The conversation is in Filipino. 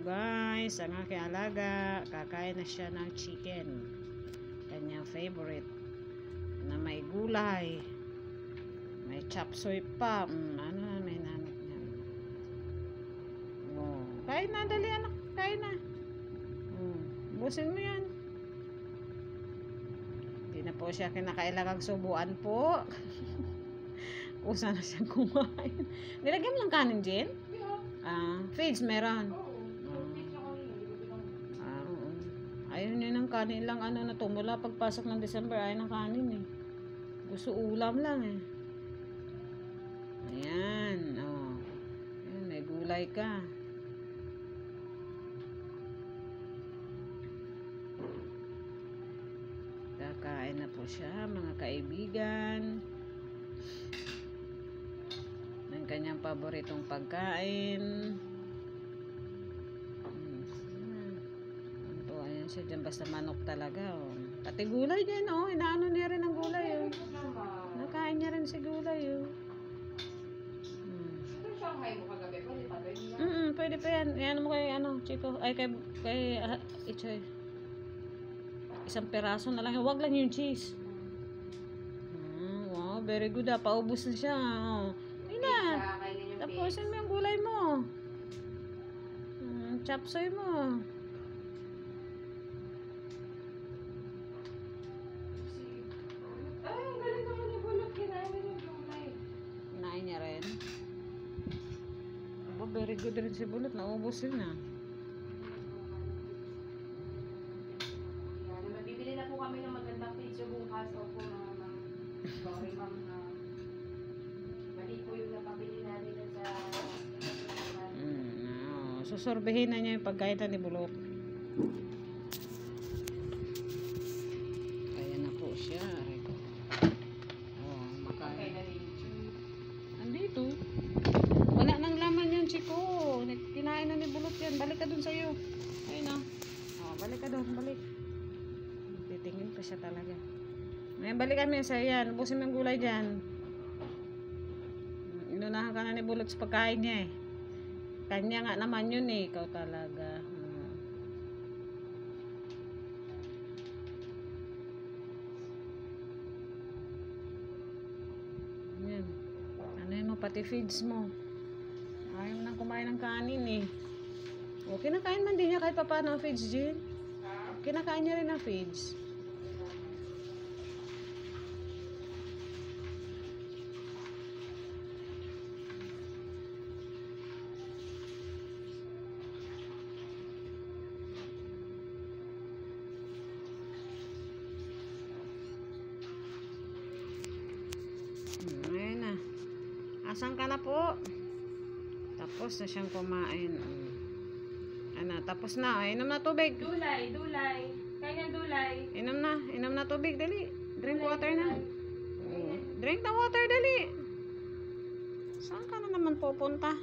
guys, ang aking alaga, kakain na siya ng chicken. Kanyang favorite. Na may gulay. May chop suey pa. Ano na, may nanot niya. Oh, kain na, dali anak. Kain na. Busin mo yan. Hindi na po siya kinakailangang subuan po. Usa na siyang kumain. Nilagyan mo ng kanin, Jen? Feeds meron. Ayun yun ang kanin lang ano na to. Mula pagpasok ng December ay ng kanin eh. Gusto ulam lang eh. Ayan. Oh. Ayan, may gulay ka. Kakain na po siya mga kaibigan. Ng kanyang paboritong pagkain. Ayan siya dyan, basta manok talaga oh. Pati gulay dyan oh, inaano niya rin ang gulay oh. Nakain niya rin si gulay oh. Shanghai mo kagabi, pwede pa doon? Pwede pa yan. Yan mo kay ano, Chico. Ay kay Ichoy. Isang peraso na lang. Huwag lang yung cheese. Wow, very good ah. Paubos na siya oh. Ayun na. Tapusin mo yung gulay mo. Chop suey mo. Kinain niya rin. Aba, very good rin si Bulot. Naubos yun ah. Bibili na po kami ng magandang pizza bukas. Opo, ma'am. Sorry, ma'am. Mali po yung napabili namin sa... Susorbehin na niya yung pagkain ni Bulot. Ayan na po siya. Makain. Andito. Wala nang laman yun, Chico. Kinain na ni Bulot yan. Balik ka dun sa'yo. Ayun na. Balik ka dun. Balik. Titingin pa siya talaga. Ngayon, balik kami sa'yo yan. Ubusin mo yung gulay dyan. Inunahan ka na ni Bulot sa pagkain niya eh. Kanya nga naman yun eh. Ikaw talaga. Yan. Ano yun mo, pati feeds mo. Ayaw nang kumain ng kanin eh. O, kinakain man din niya kahit pa paano ang feeds, Jill. Kinakain niya rin ang feeds. Ayan na. Asan ka na po? Tapos na siyang kumain. Ano, tapos na. Inom na tubig. Dulay. Kaya dulay. Inom na tubig, dali. Drink Dulay, water na. Drink na water, dali. Saan ka na naman pupunta?